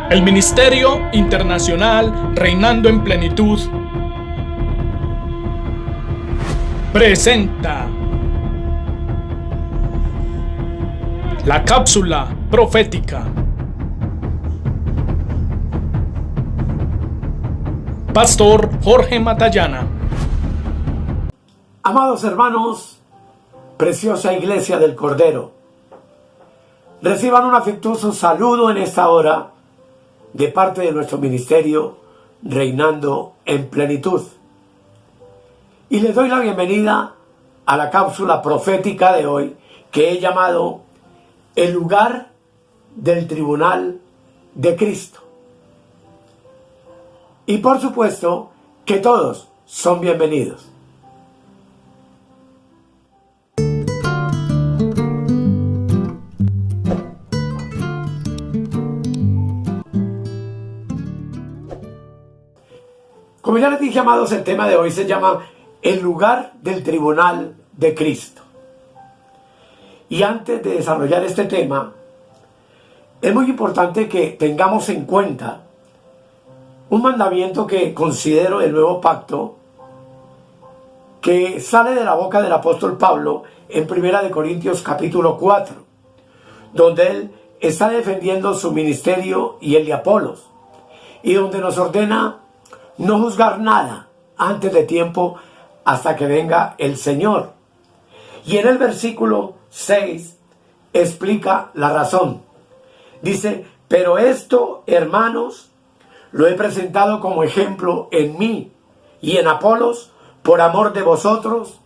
El Ministerio Internacional Reinando en Plenitud presenta la cápsula profética. Pastor Jorge Matallana. Amados hermanos, preciosa iglesia del Cordero, reciban un afectuoso saludo en esta hora de parte de nuestro ministerio Reinando en Plenitud. Y les doy la bienvenida a la cápsula profética de hoy, que he llamado El lugar del tribunal de Cristo. Y por supuesto que todos son bienvenidos. Como ya les dije, amados, el tema de hoy se llama El lugar del tribunal de Cristo. Y antes de desarrollar este tema, es muy importante que tengamos en cuenta un mandamiento que considero el nuevo pacto, que sale de la boca del apóstol Pablo en 1 Corintios capítulo 4, donde él está defendiendo su ministerio y el de Apolos, y donde nos ordena no juzgar nada antes de tiempo hasta que venga el Señor. Y en el versículo 6 explica la razón. Dice: pero esto, hermanos, lo he presentado como ejemplo en mí y en Apolos por amor de vosotros,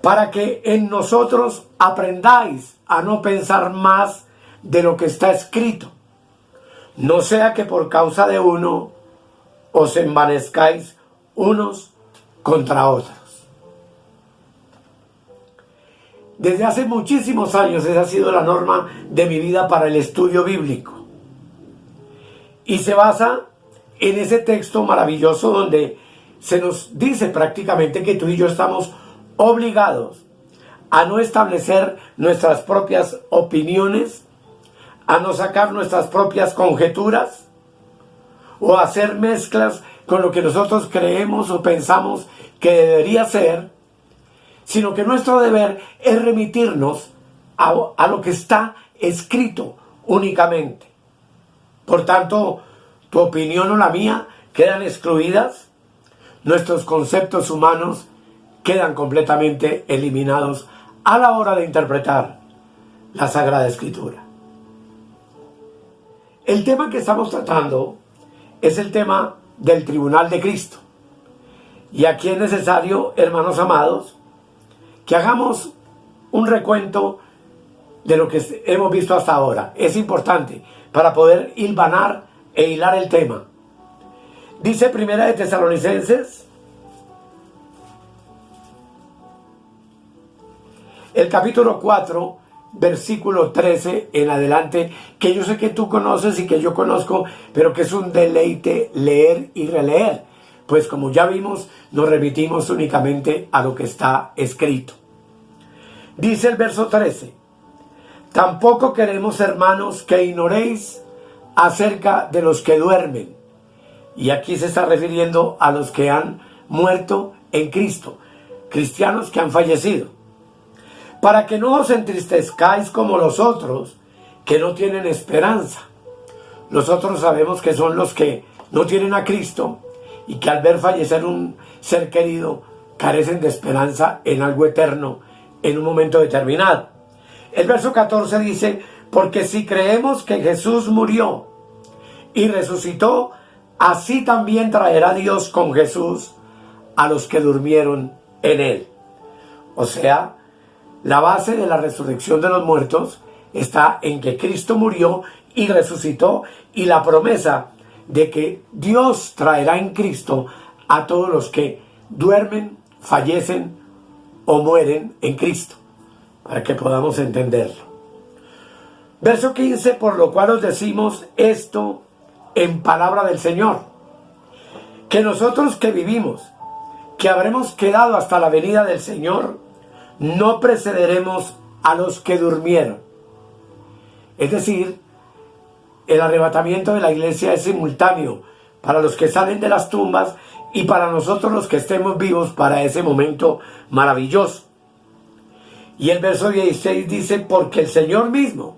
para que en nosotros aprendáis a no pensar más de lo que está escrito, no sea que por causa de uno os envanezcáis unos contra otros. Desde hace muchísimos años esa ha sido la norma de mi vida para el estudio bíblico. Y se basa en ese texto maravilloso donde se nos dice prácticamente que tú y yo estamos obligados a no establecer nuestras propias opiniones, a no sacar nuestras propias conjeturas, o hacer mezclas con lo que nosotros creemos o pensamos que debería ser, sino que nuestro deber es remitirnos a lo que está escrito únicamente. Por tanto, tu opinión o la mía quedan excluidas, nuestros conceptos humanos quedan completamente eliminados a la hora de interpretar la Sagrada Escritura. El tema que estamos tratando es el tema del tribunal de Cristo. Y aquí es necesario, hermanos amados, que hagamos un recuento de lo que hemos visto hasta ahora. Es importante para poder hilvanar e hilar el tema. Dice Primera de Tesalonicenses, el capítulo 4, versículo 13 en adelante, que yo sé que tú conoces y que yo conozco, pero que es un deleite leer y releer, pues como ya vimos, nos remitimos únicamente a lo que está escrito. Dice el verso 13: tampoco queremos, hermanos, que ignoréis acerca de los que duermen. Y aquí se está refiriendo a los que han muerto en Cristo, cristianos que han fallecido, para que no os entristezcáis como los otros, que no tienen esperanza. Los otros sabemos que son los que no tienen a Cristo y que al ver fallecer un ser querido carecen de esperanza en algo eterno en un momento determinado. El verso 14 dice: porque si creemos que Jesús murió y resucitó, así también traerá Dios con Jesús a los que durmieron en él. O sea, la base de la resurrección de los muertos está en que Cristo murió y resucitó, y la promesa de que Dios traerá en Cristo a todos los que duermen, fallecen o mueren en Cristo, para que podamos entenderlo. Verso 15: por lo cual os decimos esto en palabra del Señor, que nosotros que vivimos, que habremos quedado hasta la venida del Señor, no precederemos a los que durmieron. Es decir, el arrebatamiento de la iglesia es simultáneo para los que salen de las tumbas y para nosotros los que estemos vivos para ese momento maravilloso. Y el verso 16 dice, porque el Señor mismo,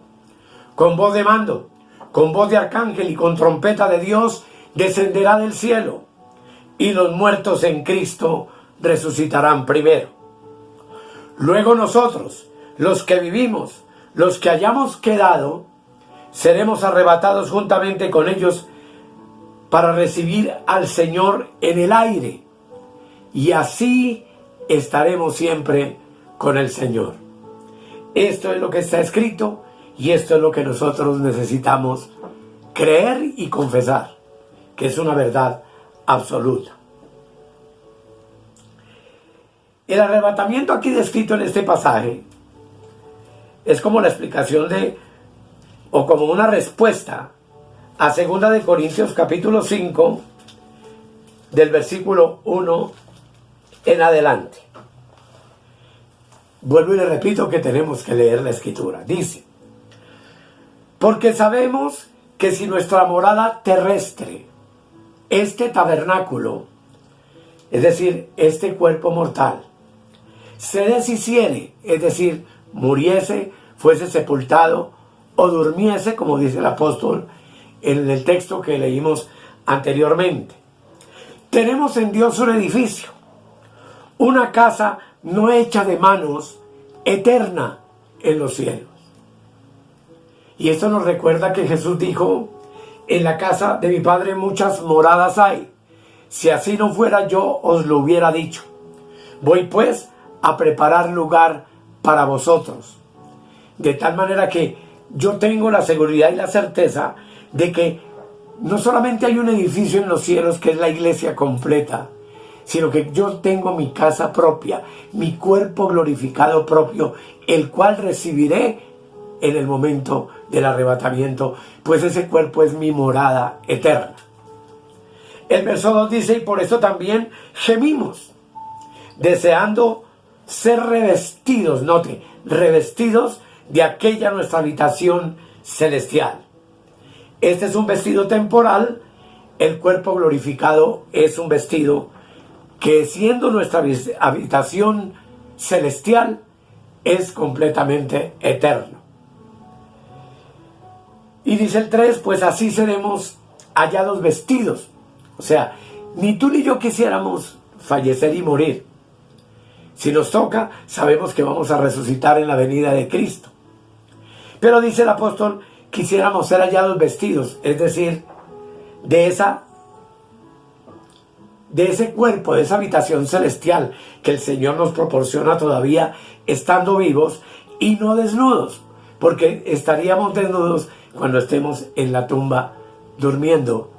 con voz de mando, con voz de arcángel y con trompeta de Dios, descenderá del cielo, y los muertos en Cristo resucitarán primero. Luego nosotros, los que vivimos, los que hayamos quedado, seremos arrebatados juntamente con ellos para recibir al Señor en el aire, y así estaremos siempre con el Señor. Esto es lo que está escrito y esto es lo que nosotros necesitamos creer y confesar, que es una verdad absoluta. El arrebatamiento aquí descrito en este pasaje es como la explicación o como una respuesta a 2 de Corintios capítulo 5 del versículo 1 en adelante. Vuelvo y le repito que tenemos que leer la escritura. Dice, porque sabemos que si nuestra morada terrestre, este tabernáculo, es decir, este cuerpo mortal, se deshiciere, es decir, muriese, fuese sepultado o durmiese, como dice el apóstol en el texto que leímos anteriormente. Tenemos en Dios un edificio, una casa no hecha de manos, eterna en los cielos. Y esto nos recuerda que Jesús dijo, en la casa de mi Padre muchas moradas hay. Si así no fuera, yo os lo hubiera dicho. Voy pues a preparar lugar para vosotros. De tal manera que yo tengo la seguridad y la certeza de que no solamente hay un edificio en los cielos que es la iglesia completa, sino que yo tengo mi casa propia, mi cuerpo glorificado propio, el cual recibiré en el momento del arrebatamiento, pues ese cuerpo es mi morada eterna. El verso 2 dice, y por eso también gemimos, deseando ser revestidos, note, revestidos de aquella nuestra habitación celestial. Este es un vestido temporal, el cuerpo glorificado es un vestido que, siendo nuestra habitación celestial, es completamente eterno. Y dice el 3, pues así seremos hallados vestidos. O sea, ni tú ni yo quisiéramos fallecer y morir. Si nos toca, sabemos que vamos a resucitar en la venida de Cristo. Pero dice el apóstol, quisiéramos ser hallados vestidos, es decir, de ese cuerpo, de esa habitación celestial que el Señor nos proporciona todavía estando vivos y no desnudos, porque estaríamos desnudos cuando estemos en la tumba durmiendo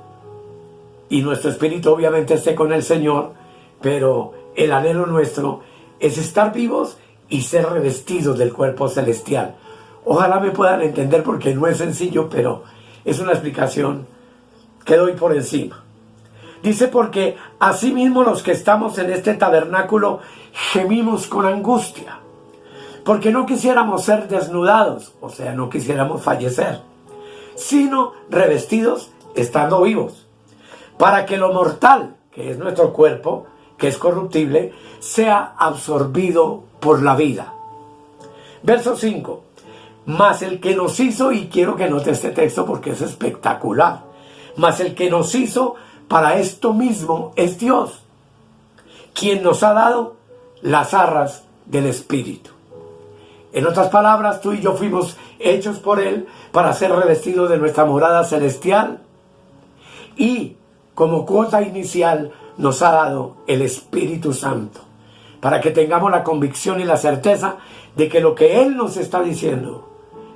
y nuestro espíritu obviamente esté con el Señor, pero el anhelo nuestro es estar vivos y ser revestidos del cuerpo celestial. Ojalá me puedan entender porque no es sencillo, pero es una explicación que doy por encima. Dice, porque asimismo los que estamos en este tabernáculo gemimos con angustia, porque no quisiéramos ser desnudados, o sea, no quisiéramos fallecer, sino revestidos estando vivos, para que lo mortal, que es nuestro cuerpo, que es corruptible, sea absorbido por la vida. Verso 5. Mas el que nos hizo, y quiero que note este texto porque es espectacular, mas el que nos hizo para esto mismo es Dios, quien nos ha dado las arras del Espíritu. En otras palabras, tú y yo fuimos hechos por Él para ser revestidos de nuestra morada celestial, y como cuota inicial nos ha dado el Espíritu Santo, para que tengamos la convicción y la certeza de que lo que Él nos está diciendo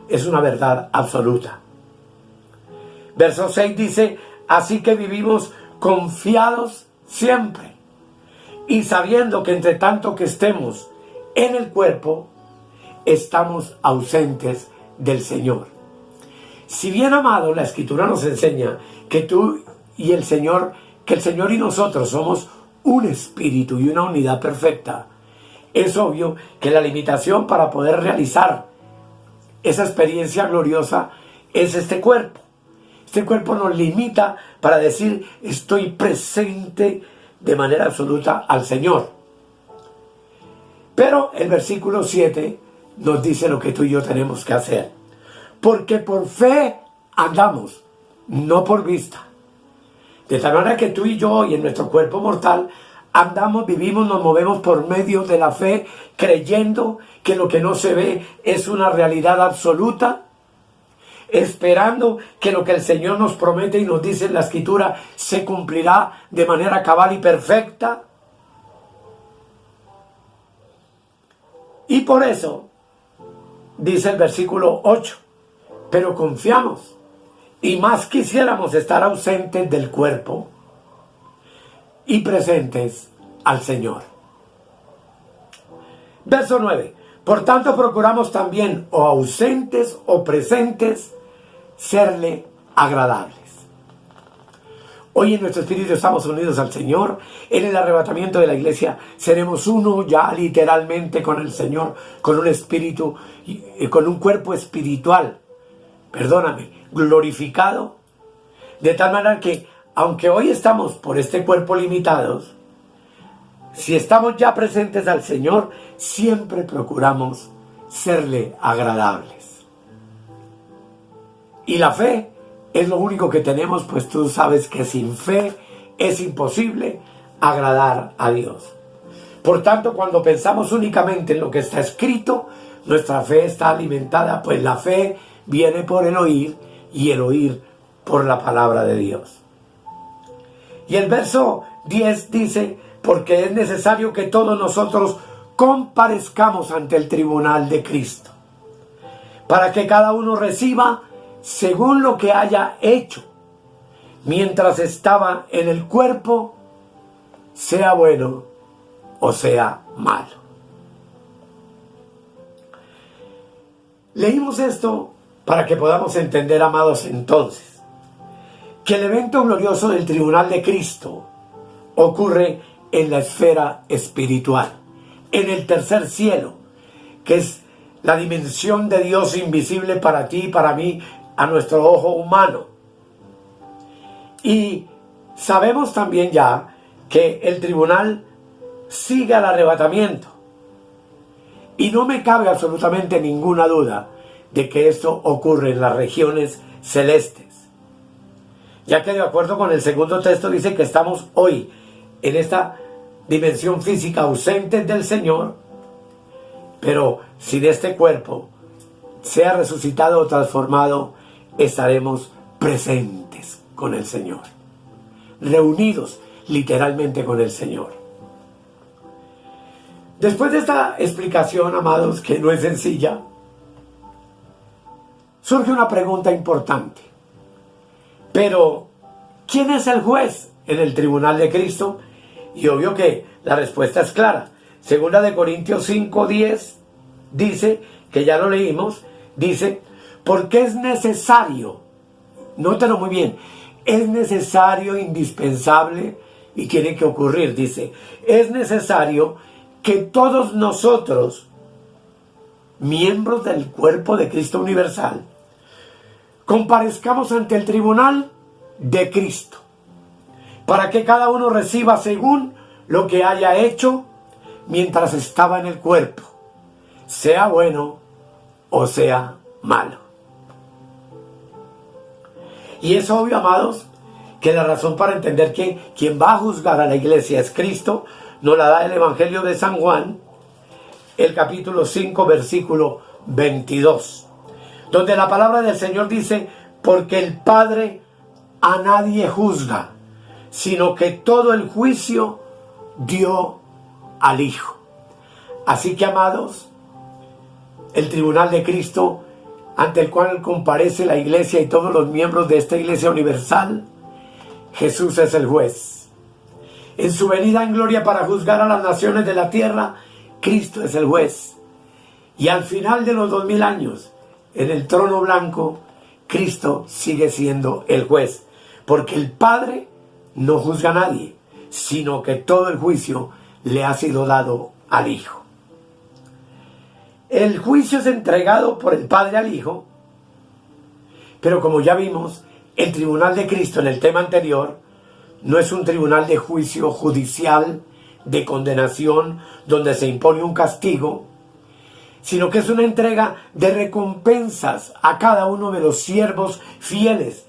es una verdad absoluta. Verso 6 dice, así que vivimos confiados siempre, y sabiendo que entre tanto que estemos en el cuerpo, estamos ausentes del Señor. Si bien, amado, la Escritura nos enseña que tú y el Señor, que el Señor y nosotros somos un espíritu y una unidad perfecta, es obvio que la limitación para poder realizar esa experiencia gloriosa es este cuerpo. Este cuerpo nos limita para decir estoy presente de manera absoluta al Señor. Pero el versículo 7 nos dice lo que tú y yo tenemos que hacer. Porque por fe andamos, no por vista. De tal manera que tú y yo y en nuestro cuerpo mortal andamos, vivimos, nos movemos por medio de la fe, creyendo que lo que no se ve es una realidad absoluta, esperando que lo que el Señor nos promete y nos dice en la Escritura se cumplirá de manera cabal y perfecta. Y por eso, dice el versículo 8, pero confiamos y más quisiéramos estar ausentes del cuerpo y presentes al Señor. Verso 9. Por tanto procuramos también, o ausentes o presentes, serle agradables. Hoy en nuestro espíritu estamos unidos al Señor. En el arrebatamiento de la iglesia seremos uno ya literalmente con el Señor, con un espíritu, con un cuerpo espiritual, glorificado. De tal manera que, aunque hoy estamos por este cuerpo limitados, si estamos ya presentes al Señor, siempre procuramos serle agradables. Y la fe es lo único que tenemos, pues tú sabes que sin fe es imposible agradar a Dios. Por tanto, cuando pensamos únicamente en lo que está escrito, nuestra fe está alimentada, pues la fe viene por el oír y el oír por la palabra de Dios. Y el verso 10 dice, porque es necesario que todos nosotros comparezcamos ante el tribunal de Cristo, para que cada uno reciba según lo que haya hecho mientras estaba en el cuerpo, sea bueno o sea malo. Leímos esto para que podamos entender, amados, entonces, que el evento glorioso del tribunal de Cristo ocurre en la esfera espiritual, en el tercer cielo, que es la dimensión de Dios invisible para ti y para mí, a nuestro ojo humano. Y sabemos también ya que el tribunal sigue al arrebatamiento. Y no me cabe absolutamente ninguna duda de que esto ocurre en las regiones celestes. Ya que de acuerdo con el segundo texto dice que estamos hoy en esta dimensión física ausentes del Señor, pero si de este cuerpo sea resucitado o transformado, estaremos presentes con el Señor, reunidos literalmente con el Señor. Después de esta explicación, amados, que no es sencilla, surge una pregunta importante. Pero, ¿quién es el juez en el tribunal de Cristo? Y obvio que la respuesta es clara. Segunda de Corintios 5:10 dice, que ya lo leímos, dice, porque es necesario, nótalo muy bien, es necesario, indispensable, y tiene que ocurrir, dice, es necesario que todos nosotros, miembros del cuerpo de Cristo universal, comparezcamos ante el tribunal de Cristo, para que cada uno reciba según lo que haya hecho mientras estaba en el cuerpo, sea bueno o sea malo. Y es obvio, amados, que la razón para entender que quien va a juzgar a la iglesia es Cristo, nos la da el Evangelio de San Juan, el capítulo 5, versículo 22, donde la palabra del Señor dice, porque el Padre a nadie juzga, sino que todo el juicio dio al Hijo. Así que, amados, el tribunal de Cristo, ante el cual comparece la iglesia y todos los miembros de esta iglesia universal, Jesús es el juez. En su venida en gloria para juzgar a las naciones de la tierra, Cristo es el juez. Y al final de los 2000 años, en el trono blanco, Cristo sigue siendo el juez. Porque el Padre no juzga a nadie, sino que todo el juicio le ha sido dado al Hijo. El juicio es entregado por el Padre al Hijo, pero como ya vimos, El tribunal de Cristo en el tema anterior no es un tribunal de juicio judicial, de condenación, donde se impone un castigo, sino que es una entrega de recompensas a cada uno de los siervos fieles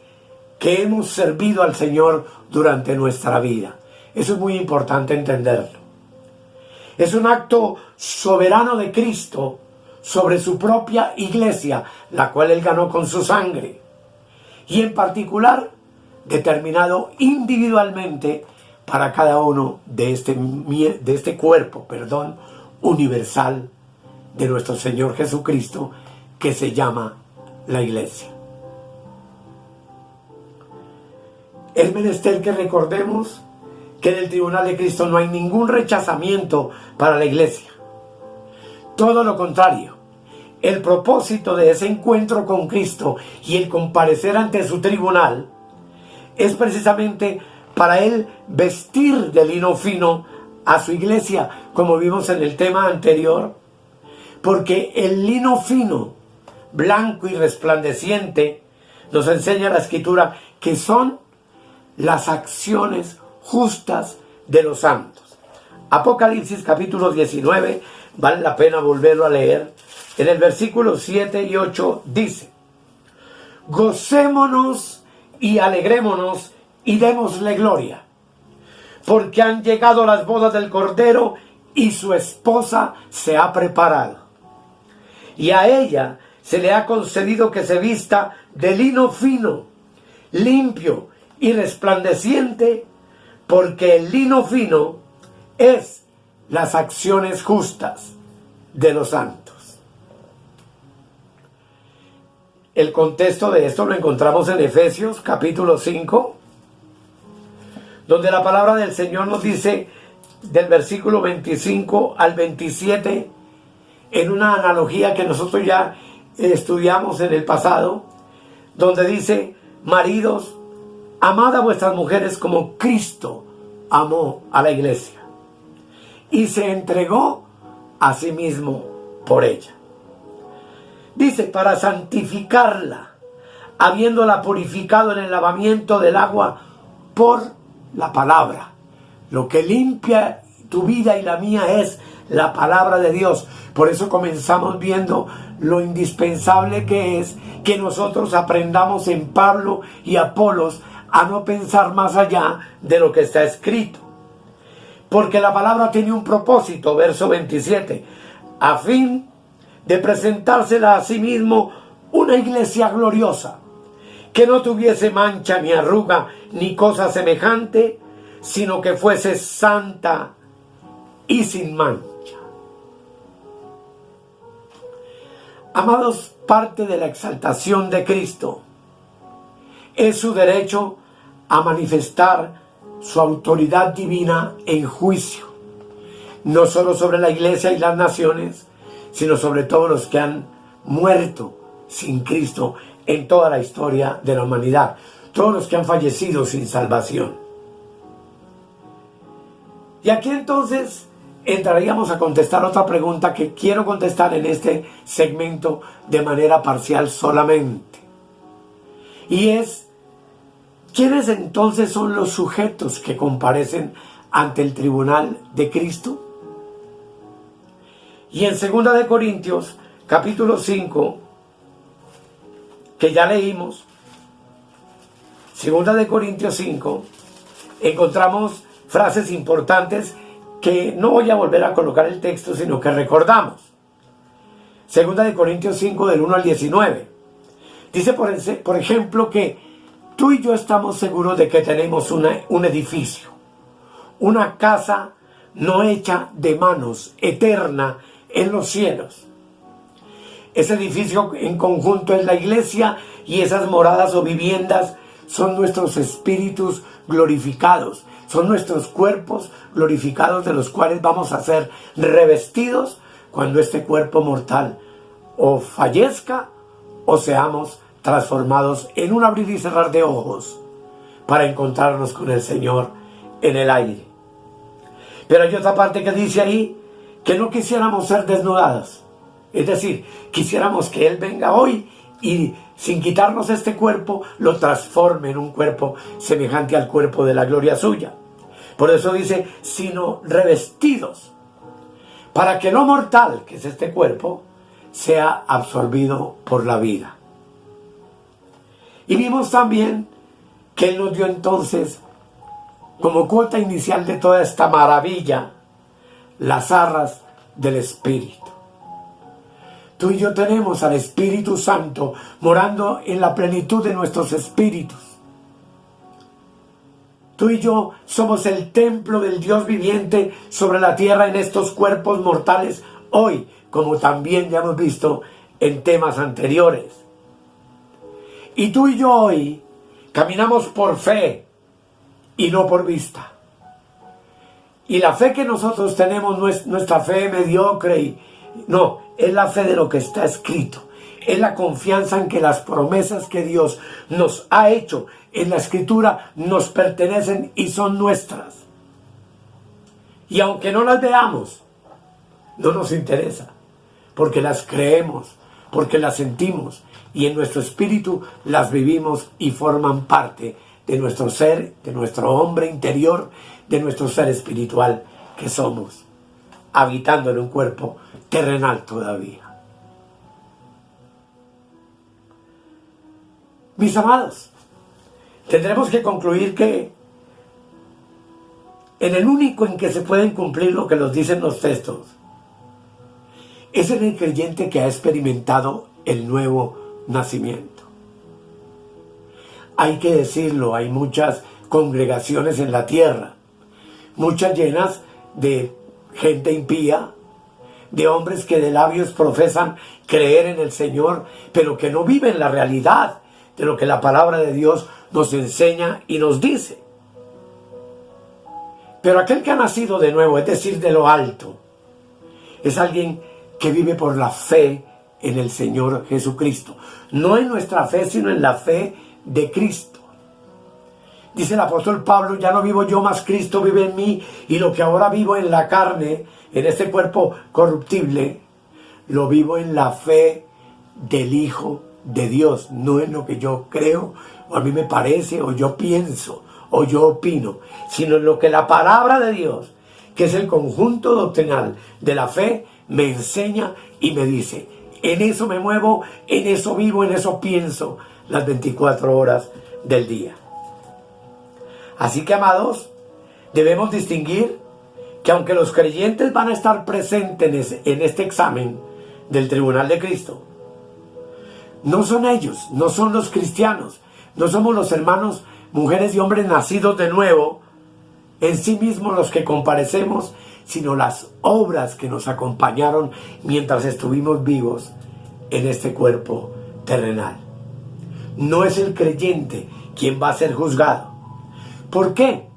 que hemos servido al Señor durante nuestra vida. Eso es muy importante entenderlo. Es un acto soberano de Cristo sobre su propia iglesia, la cual Él ganó con su sangre, y en particular determinado individualmente para cada uno de este cuerpo, universal de nuestro Señor Jesucristo, que se llama la iglesia. Es menester que recordemos que en el tribunal de Cristo no hay ningún rechazamiento para la iglesia. Todo lo contrario, el propósito de ese encuentro con Cristo y el comparecer ante su tribunal es precisamente para Él vestir de lino fino a su iglesia, como vimos en el tema anterior, porque el lino fino, blanco y resplandeciente, nos enseña la Escritura que son las acciones justas de los santos. Apocalipsis capítulo 19, vale la pena volverlo a leer. En el versículo 7 y 8 dice: gocémonos y alegrémonos y démosle gloria, porque han llegado las bodas del Cordero y su esposa se ha preparado. Y a ella se le ha concedido que se vista de lino fino, limpio y resplandeciente, porque el lino fino es las acciones justas de los santos. El contexto de esto lo encontramos en Efesios capítulo 5, donde la palabra del Señor nos dice, del versículo 25 al 27, en una analogía que nosotros ya estudiamos en el pasado, donde dice: maridos, amad a vuestras mujeres como Cristo amó a la iglesia y se entregó a sí mismo por ella. Dice: para santificarla, habiéndola purificado en el lavamiento del agua por la palabra. Lo que limpia tu vida y la mía es la palabra de Dios. Por eso comenzamos viendo lo indispensable que es que nosotros aprendamos en Pablo y Apolos a no pensar más allá de lo que está escrito. Porque la palabra tiene un propósito, verso 27, a fin de presentársela a sí mismo una iglesia gloriosa, que no tuviese mancha ni arruga ni cosa semejante, sino que fuese santa y sin mancha. Amados, parte de la exaltación de Cristo es su derecho a manifestar su autoridad divina en juicio, no solo sobre la iglesia y las naciones, sino sobre todos los que han muerto sin Cristo en toda la historia de la humanidad, todos los que han fallecido sin salvación. Y aquí entonces entraríamos a contestar otra pregunta que quiero contestar en este segmento de manera parcial solamente. Y es: ¿quiénes entonces son los sujetos que comparecen ante el tribunal de Cristo? Y en 2 de Corintios, capítulo 5, que ya leímos, 2 de Corintios 5, encontramos frases importantes que no voy a volver a colocar el texto, sino que recordamos. 2 de Corintios 5, del 1 al 19. Dice, por ejemplo, que tú y yo estamos seguros de que tenemos un edificio, una casa no hecha de manos, eterna en los cielos. Ese edificio en conjunto es la iglesia, y esas moradas o viviendas son nuestros espíritus glorificados, son nuestros cuerpos glorificados, de los cuales vamos a ser revestidos cuando este cuerpo mortal o fallezca o seamos transformados en un abrir y cerrar de ojos para encontrarnos con el Señor en el aire. Pero hay otra parte que dice ahí que no quisiéramos ser desnudadas. Es decir, quisiéramos que Él venga hoy y sin quitarnos este cuerpo, lo transforme en un cuerpo semejante al cuerpo de la gloria suya. Por eso dice, sino revestidos, para que lo mortal, que es este cuerpo, sea absorbido por la vida. Y vimos también que Él nos dio entonces, como cuota inicial de toda esta maravilla, las arras del Espíritu. Tú y yo tenemos al Espíritu Santo morando en la plenitud de nuestros espíritus. Tú y yo somos el templo del Dios viviente sobre la tierra en estos cuerpos mortales hoy, como también ya hemos visto en temas anteriores. Y tú y yo hoy caminamos por fe y no por vista. Y la fe que nosotros tenemos no es nuestra fe mediocre, no, es la fe de lo que está escrito. Es la confianza en que las promesas que Dios nos ha hecho en la Escritura nos pertenecen y son nuestras. Y aunque no las veamos, no nos interesa, porque las creemos, porque las sentimos y en nuestro espíritu las vivimos y forman parte de nuestro ser, de nuestro hombre interior, de nuestro ser espiritual que somos, habitando en un cuerpo terrenal todavía. Mis amados, tendremos que concluir que en el único en que se pueden cumplir lo que nos dicen los textos es en el creyente que ha experimentado el nuevo nacimiento. Hay que decirlo, hay muchas congregaciones en la tierra, muchas llenas de gente impía, de hombres que de labios profesan creer en el Señor, pero que no viven la realidad de lo que la palabra de Dios nos enseña y nos dice. Pero aquel que ha nacido de nuevo, es decir, de lo alto, es alguien que vive por la fe en el Señor Jesucristo. No en nuestra fe, sino en la fe de Cristo. Dice el apóstol Pablo, ya no vivo yo, mas Cristo vive en mí, y lo que ahora vivo en la carne, en este cuerpo corruptible, lo vivo en la fe del Hijo de Dios, no en lo que yo creo, o a mí me parece, o yo pienso, o yo opino, sino en lo que la palabra de Dios, que es el conjunto doctrinal de la fe, me enseña y me dice. En eso me muevo, en eso vivo, en eso pienso las 24 horas del día. Así que, amados, debemos distinguir que aunque los creyentes van a estar presentes en este examen del tribunal de Cristo, no son ellos, no son los cristianos, no somos los hermanos, mujeres y hombres nacidos de nuevo, en sí mismos los que comparecemos, sino las obras que nos acompañaron mientras estuvimos vivos en este cuerpo terrenal. No es el creyente quien va a ser juzgado. ¿Por qué?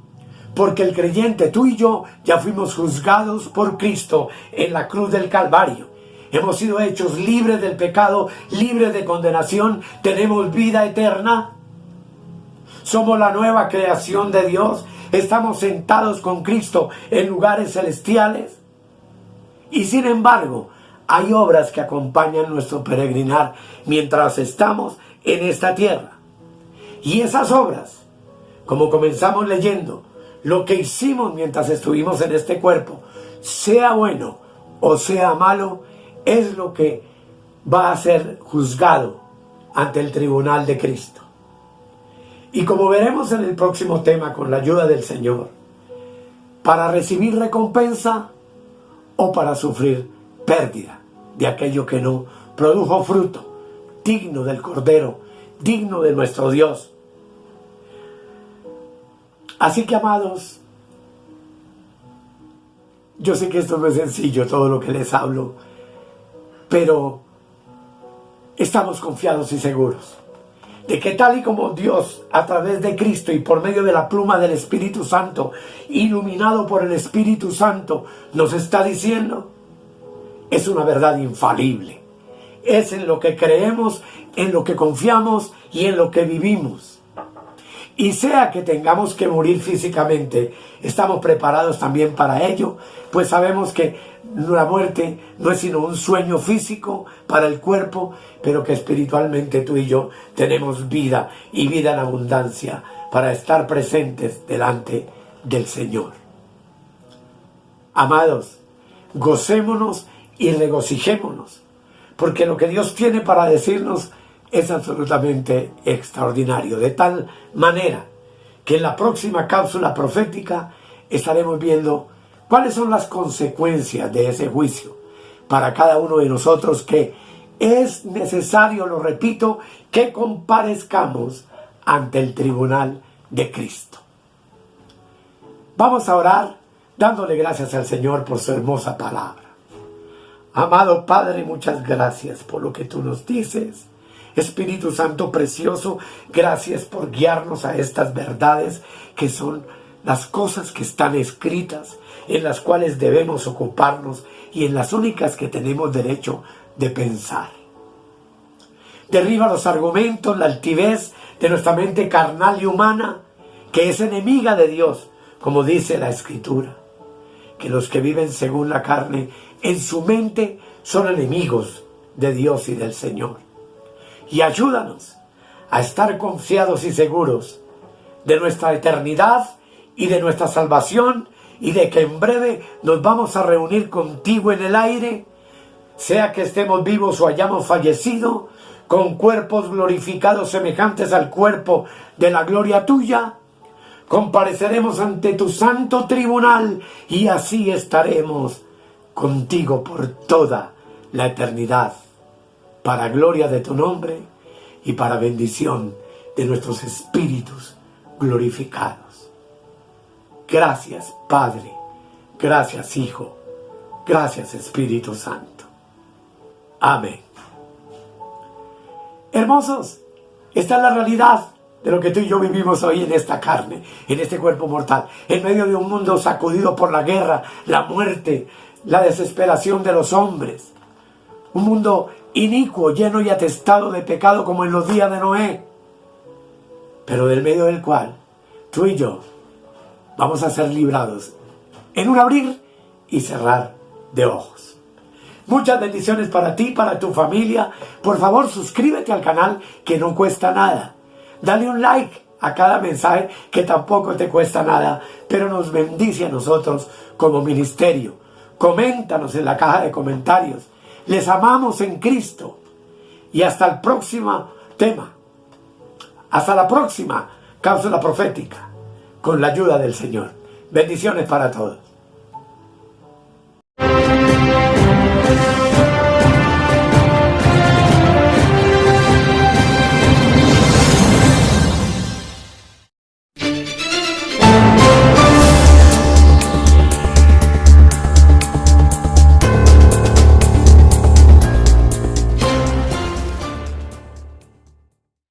Porque el creyente, tú y yo, ya fuimos juzgados por Cristo en la cruz del Calvario. Hemos sido hechos libres del pecado, libres de condenación, tenemos vida eterna. Somos la nueva creación de Dios, estamos sentados con Cristo en lugares celestiales. Y sin embargo, hay obras que acompañan nuestro peregrinar mientras estamos en esta tierra. Y esas obras, como comenzamos leyendo, lo que hicimos mientras estuvimos en este cuerpo, sea bueno o sea malo, es lo que va a ser juzgado ante el tribunal de Cristo. Y como veremos en el próximo tema con la ayuda del Señor, para recibir recompensa o para sufrir pérdida de aquello que no produjo fruto, digno del Cordero, digno de nuestro Dios. Así que, amados, yo sé que esto no es sencillo, todo lo que les hablo, pero estamos confiados y seguros de que tal y como Dios, a través de Cristo y por medio de la pluma del Espíritu Santo, iluminado por el Espíritu Santo, nos está diciendo, es una verdad infalible. Es en lo que creemos, en lo que confiamos y en lo que vivimos. Y sea que tengamos que morir físicamente, estamos preparados también para ello, pues sabemos que la muerte no es sino un sueño físico para el cuerpo, pero que espiritualmente tú y yo tenemos vida y vida en abundancia para estar presentes delante del Señor. Amados, gocémonos y regocijémonos, porque lo que Dios tiene para decirnos es absolutamente extraordinario, de tal manera que en la próxima cápsula profética estaremos viendo cuáles son las consecuencias de ese juicio para cada uno de nosotros, que es necesario, lo repito, que comparezcamos ante el tribunal de Cristo. Vamos a orar dándole gracias al Señor por su hermosa palabra. Amado Padre, muchas gracias por lo que tú nos dices. Espíritu Santo precioso, gracias por guiarnos a estas verdades que son las cosas que están escritas, en las cuales debemos ocuparnos y en las únicas que tenemos derecho de pensar. Derriba los argumentos, la altivez de nuestra mente carnal y humana, que es enemiga de Dios, como dice la Escritura, que los que viven según la carne en su mente son enemigos de Dios y del Señor. Y ayúdanos a estar confiados y seguros de nuestra eternidad y de nuestra salvación, y de que en breve nos vamos a reunir contigo en el aire, sea que estemos vivos o hayamos fallecido, con cuerpos glorificados semejantes al cuerpo de la gloria tuya. Compareceremos ante tu santo tribunal y así estaremos contigo por toda la eternidad, para gloria de tu nombre y para bendición de nuestros espíritus glorificados. Gracias, Padre. Gracias, Hijo. Gracias, Espíritu Santo. Amén. Hermosos, esta es la realidad de lo que tú y yo vivimos hoy en esta carne, en este cuerpo mortal, en medio de un mundo sacudido por la guerra, la muerte, la desesperación de los hombres. Un mundo inicuo, lleno y atestado de pecado como en los días de Noé, pero del medio del cual tú y yo vamos a ser librados en un abrir y cerrar de ojos. Muchas bendiciones para ti, para tu familia. Por favor, suscríbete al canal, que no cuesta nada. Dale un like a cada mensaje, que tampoco te cuesta nada, pero nos bendice a nosotros como ministerio. Coméntanos en la caja de comentarios. Les amamos en Cristo. Y hasta el próximo tema. Hasta la próxima cápsula profética, con la ayuda del Señor. Bendiciones para todos.